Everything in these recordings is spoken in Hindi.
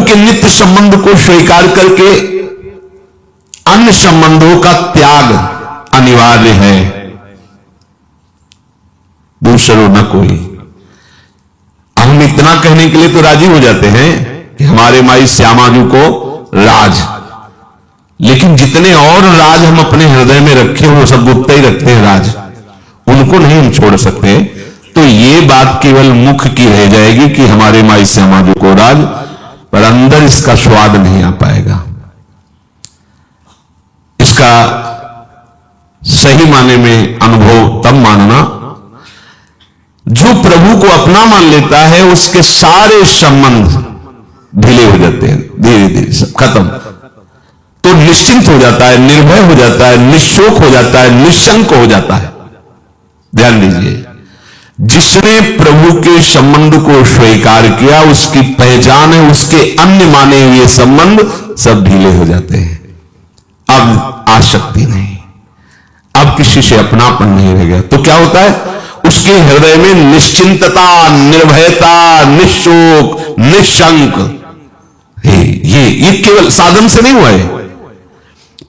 प्रभु के नित्य संबंध को स्वीकार करके अन्य संबंधों का त्याग अनिवार्य है। दूसरो न कोई। हम इतना कहने के लिए तो राजी हो जाते हैं कि हमारे माई श्यामा जी को राज, लेकिन जितने और राज हम अपने हृदय में रखे वो सब गुप्त ही रखते हैं राज, उनको नहीं हम छोड़ सकते। तो ये बात केवल मुख की रह जाएगी कि हमारे माई श्यामा जी को राज, पर अंदर इसका स्वाद नहीं आ पाएगा। इसका सही माने में अनुभव तब मानना जो प्रभु को अपना मान लेता है, उसके सारे संबंध ढीले हो जाते हैं, धीरे धीरे सब खत्म। तो निश्चिंत हो जाता है, निर्भय हो जाता है, निशोक हो जाता है, निशंक हो जाता है। ध्यान दीजिए, जिसने प्रभु के संबंध को स्वीकार किया उसकी पहचान है, उसके अन्य माने हुए संबंध सब ढीले हो जाते हैं। अब आसक्ति नहीं, अब किसी से अपनापन नहीं रह गया। तो क्या होता है, उसके हृदय में निश्चिंतता, निर्भयता, निशोक, निशंक। ये केवल साधन से नहीं हुआ है,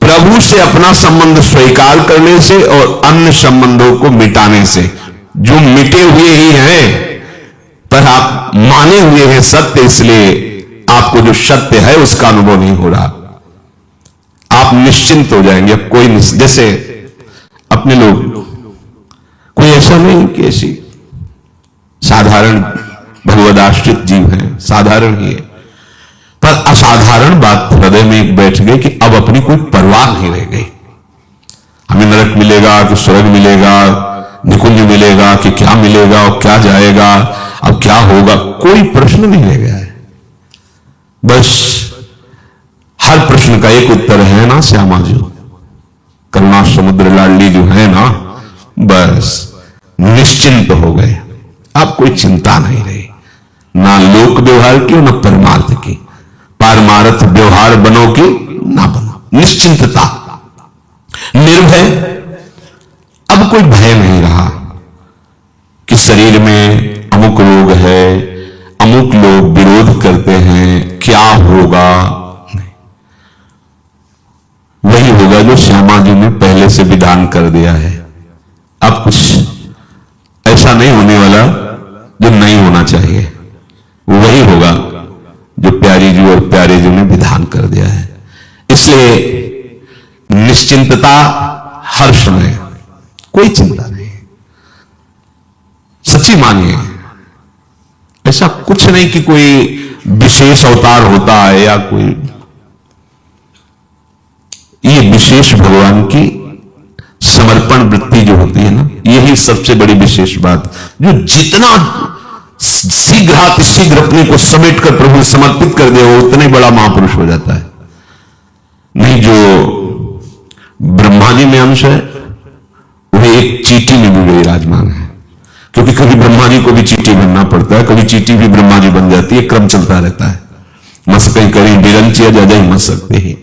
प्रभु से अपना संबंध स्वीकार करने से और अन्य संबंधों को मिटाने से। जो मिटे हुए ही हैं पर आप माने हुए हैं सत्य, इसलिए आपको जो सत्य है उसका अनुभव नहीं हो रहा। आप निश्चिंत हो जाएंगे। अब कोई जैसे अपने लोग, कोई ऐसा नहीं कि ऐसी साधारण भगवदाश्रित जीव है, साधारण ही है, पर असाधारण बात हृदय में एक बैठ गई कि अब अपनी कोई परवाह नहीं रह गई। हमें नरक मिलेगा कि स्वर्ग मिलेगा, निकुंज मिलेगा कि क्या मिलेगा और क्या जाएगा, अब क्या होगा, कोई प्रश्न नहीं रह गया है। बस हर प्रश्न का एक उत्तर है ना श्यामा जी, करुणा समुद्र लाडली जो है ना, बस निश्चिंत हो गए। अब कोई चिंता नहीं रही, ना लोक व्यवहार की ना परमार्थ की। पारमार्थ व्यवहार बनो कि ना बनो, निश्चिंतता, निर्भय। अब कोई भय नहीं रहा कि शरीर में अमुक रोग है, अमुक लोग विरोध करते हैं, क्या होगा। वही होगा जो श्यामा जी ने पहले से विधान कर दिया है। अब कुछ ऐसा नहीं होने वाला जो नहीं होना चाहिए, वही होगा जो प्यारी जी और प्यारे जी ने विधान कर दिया है। इसलिए निश्चिंतता हर समय, कोई चिंता नहीं। सच्ची मानिए, ऐसा कुछ नहीं कि कोई विशेष अवतार होता है या कोई, ये विशेष भगवान की समर्पण वृत्ति जो होती है ना, यही सबसे बड़ी विशेष बात। जो जितना शीघ्र अपने को समेट कर प्रभु समर्पित कर दे, वो उतने बड़ा महापुरुष हो जाता है। नहीं, जो ब्रह्मा जी में अंश है वह एक चीटी में भी विराजमान है, क्योंकि कभी ब्रह्मा जी को भी चीटी बनना पड़ता है, कभी चीटी भी ब्रह्मा जी बन जाती है, क्रम चलता रहता है। मस कहीं कभी बिरंचिया ज्यादा ही मस सकते हैं।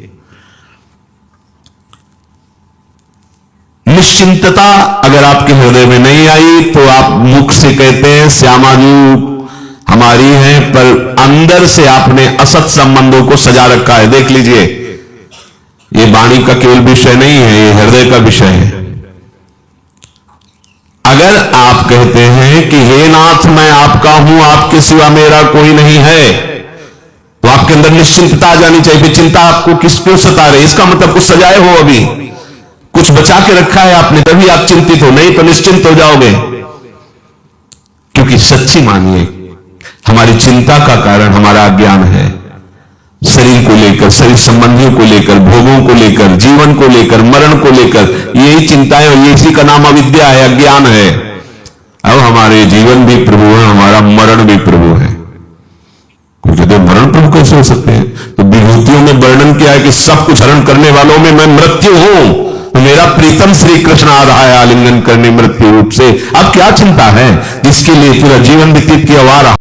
निश्चिंतता अगर आपके हृदय में नहीं आई तो आप मुख से कहते हैं श्यामा जी हमारी हैं, पर अंदर से आपने असत संबंधों को सजा रखा है। देख लीजिए, ये वाणी का केवल विषय नहीं है, ये हृदय का विषय है। अगर आप कहते हैं कि हे नाथ मैं आपका हूं, आपके सिवा मेरा कोई नहीं है, तो आपके अंदर निश्चिंतता आ जानी चाहिए। चिंता आपको किसको सता रही, इसका मतलब कुछ सजाए हो, अभी कुछ बचा के रखा है आपने, तभी आप चिंतित हो, नहीं तो निश्चिंत हो जाओगे। क्योंकि सच्ची मानिए, हमारी चिंता का कारण हमारा अज्ञान है। शरीर को लेकर, शरीर संबंधियों को लेकर, भोगों को लेकर, जीवन को लेकर, मरण को लेकर, यही चिंता है और इसी का नाम अविद्या है, अज्ञान है। अब हमारे जीवन भी प्रभु है, हमारा मरण भी प्रभु है। क्योंकि मरण प्रभु कैसे हो सकते हैं? तो विभूतियों में वर्णन किया है कि सब कुछ हरण करने वालों में मैं मृत्यु हूं, तो मेरा प्रीतम श्री कृष्ण आ रहा है आलिंगन करने मृत्यु रूप से। अब क्या चिंता है जिसके लिए पूरा जीवन व्यतीत किया हुआ रहा।